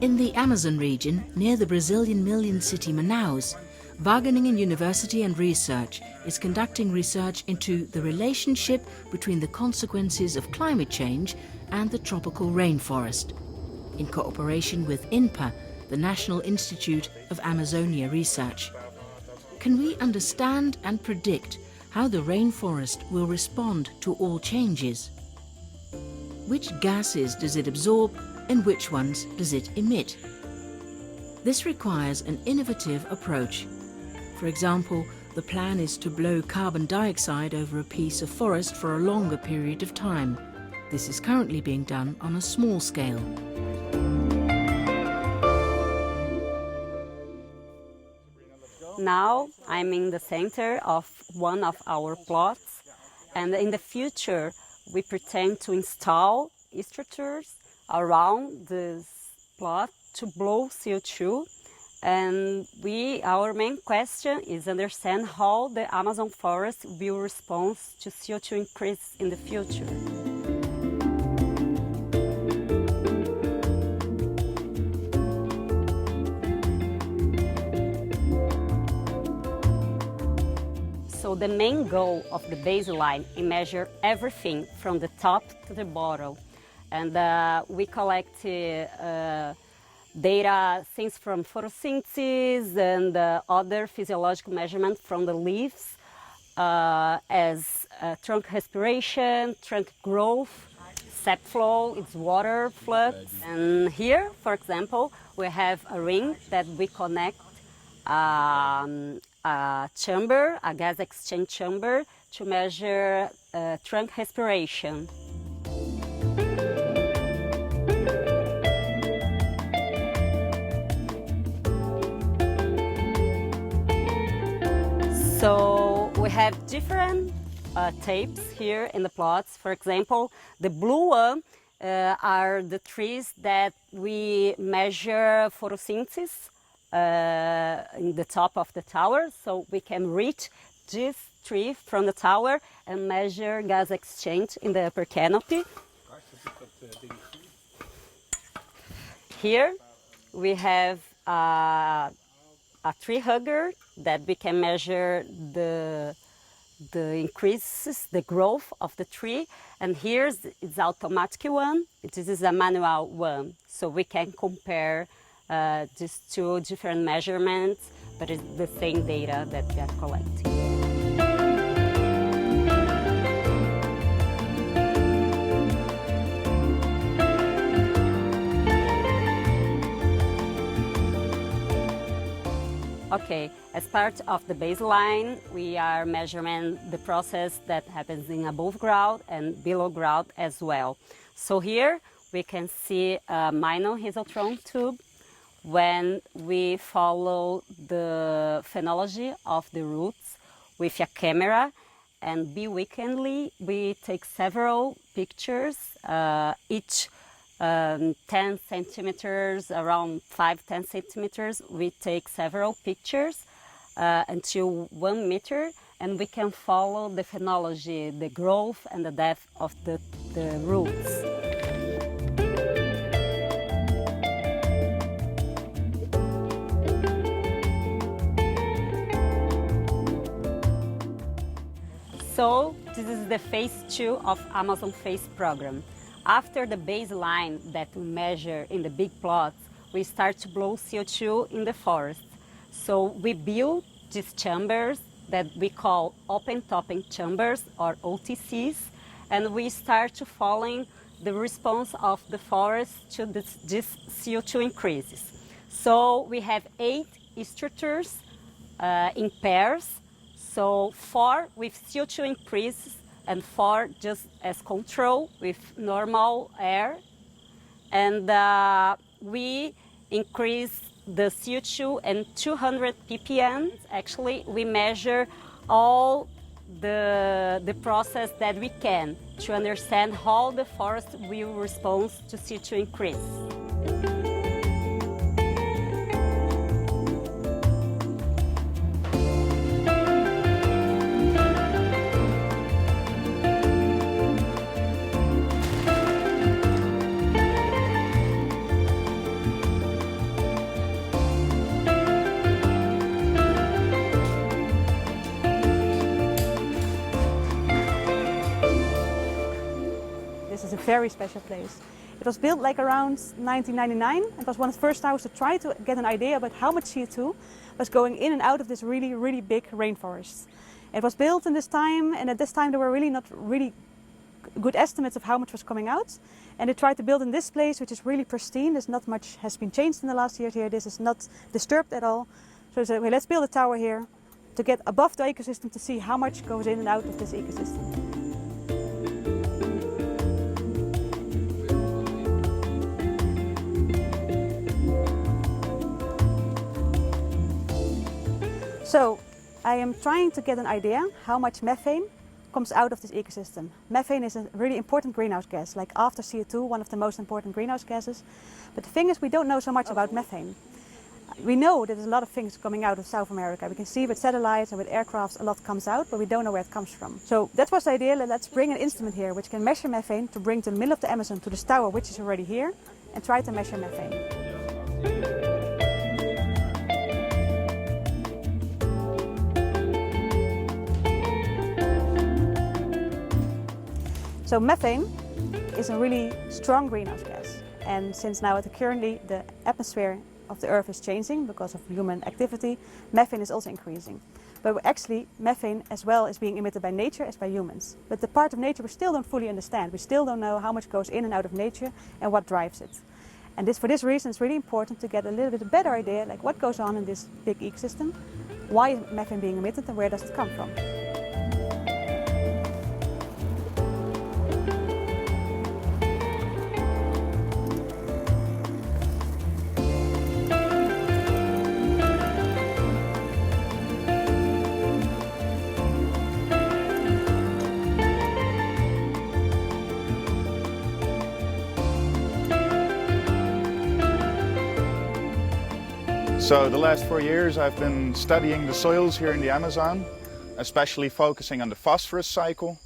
In the Amazon region, near the Brazilian million city Manaus, Wageningen University and Research is conducting research into the relationship between the consequences of climate change and the tropical rainforest, in cooperation with INPA, the National Institute of Amazonia Research. Can we understand and predict how the rainforest will respond to all changes? Which gases does it absorb and which ones does it emit? This requires an innovative approach. For example, the plan is to blow carbon dioxide over a piece of forest for a longer period of time. This is currently being done on a small scale. Now I'm in the center of one of our plots, and in the future we pretend to install structures around this plot to blow CO2, and our main question is understand how the Amazon forest will respond to CO2 increase in the future. So the main goal of the baseline is measure everything from the top to the bottom. And we collect data, things from photosynthesis and other physiological measurements from the leaves, as trunk respiration, trunk growth, sap flow, its water flux. And here, for example, we have a ring that we connect a chamber, a gas exchange chamber, to measure trunk respiration. So we have different tapes here in the plots. For example, the blue one are the trees that we measure photosynthesis in the top of the tower. So we can reach this tree from the tower and measure gas exchange in the upper canopy. Here we have a tree hugger that we can measure the increases, the growth of the tree. And here's its automatic one. This is a manual one. So we can compare these two different measurements, but it's the same data that we are collecting. Okay, as part of the baseline, we are measuring the process that happens in above ground and below ground as well. So here we can see a minor hydrotron tube. When we follow the phenology of the roots with a camera, and bi-weekendly we take several pictures, each 10 centimeters, around 5-10 centimeters, we take several pictures until 1 meter, and we can follow the phenology, the growth and the depth of the roots. So this is the phase 2 of Amazon Phase program. After the baseline that we measure in the big plots, we start to blow CO2 in the forest. So we build these chambers that we call open topping chambers, or OTCs, and we start to follow the response of the forest to this CO2 increases. So we have 8 structures in pairs, so 4 with CO2 increases and 4 just as control with normal air. And we increase the CO2 and 200 ppm. Actually, we measure all the process that we can to understand how the forest will respond to CO2 increase. very special place. It was built like around 1999. It was one of the first towers to try to get an idea about how much CO2 was going in and out of this really, really big rainforest. It was built in this time, and at this time there were really not really good estimates of how much was coming out. And they tried to build in this place, which is really pristine. There's not much has been changed in the last years here. This is not disturbed at all. So they said, okay, let's build a tower here to get above the ecosystem to see how much goes in and out of this ecosystem. So I am trying to get an idea how much methane comes out of this ecosystem. Methane is a really important greenhouse gas, like after CO2, one of the most important greenhouse gases. But the thing is, we don't know so much about methane. We know that there's a lot of things coming out of South America. We can see with satellites and with aircrafts a lot comes out, but we don't know where it comes from. So that was the idea, let's bring an instrument here which can measure methane to bring to the middle of the Amazon to this tower, which is already here, and try to measure methane. So methane is a really strong greenhouse gas, and since now currently the atmosphere of the Earth is changing because of human activity, methane is also increasing. But actually methane as well is being emitted by nature as by humans. But the part of nature we still don't fully understand. We still don't know how much goes in and out of nature and what drives it. And for this reason it's really important to get a little bit better idea like what goes on in this big ecosystem, why is methane being emitted and where does it come from. So the last 4 years I've been studying the soils here in the Amazon, especially focusing on the phosphorus cycle.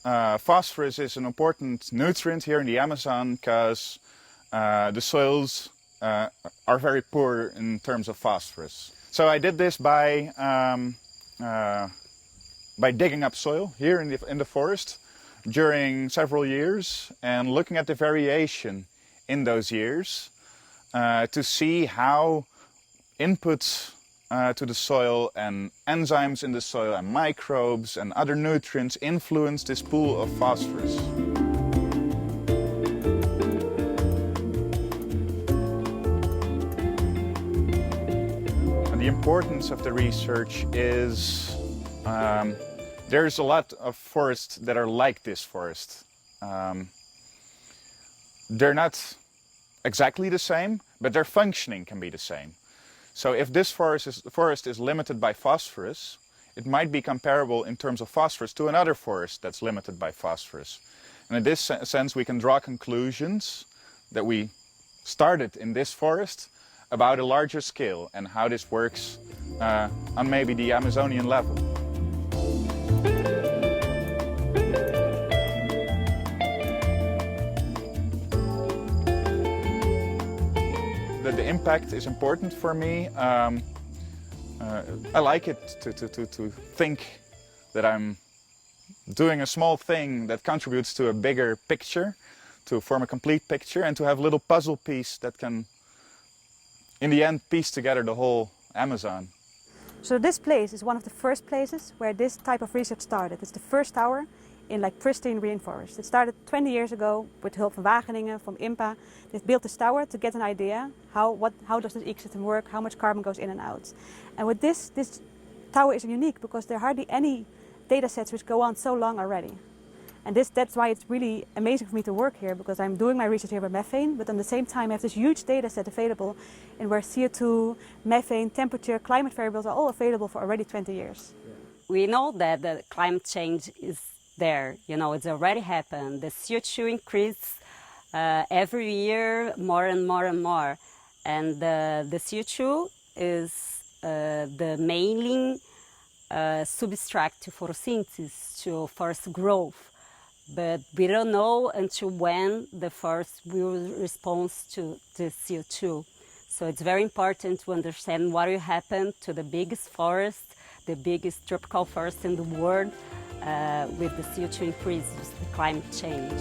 Phosphorus is an important nutrient here in the Amazon because the soils are very poor in terms of phosphorus. So I did this by digging up soil here in the forest during several years and looking at the variation in those years to see how inputs to the soil and enzymes in the soil and microbes and other nutrients influence this pool of phosphorus. And the importance of the research is there's a lot of forests that are like this forest. They're not exactly the same, but their functioning can be the same. So if this forest is limited by phosphorus, it might be comparable in terms of phosphorus to another forest that's limited by phosphorus. And in this sense we can draw conclusions that we started in this forest about a larger scale and how this works on maybe the Amazonian level. The impact is important for me. I like it to think that I'm doing a small thing that contributes to a bigger picture, to form a complete picture, and to have a little puzzle piece that can, in the end, piece together the whole Amazon. So this place is one of the first places where this type of research started. It's the first tower in like pristine rainforest. It started 20 years ago with help from Wageningen, from INPA. They built this tower to get an idea how does this ecosystem work, how much carbon goes in and out. And with this tower is unique because there are hardly any data sets which go on so long already. And that's why it's really amazing for me to work here, because I'm doing my research here with methane, but at the same time I have this huge data set available in where CO2, methane, temperature, climate variables are all available for already 20 years. We know that the climate change is there, it's already happened. The CO2 increase every year more and more and more. And the CO2 is the main substrate to photosynthesis, to forest growth. But we don't know until when the forest will respond to the CO2. So it's very important to understand what will happen to the biggest forest, the biggest tropical forest in the world with the CO2 increase, the climate change.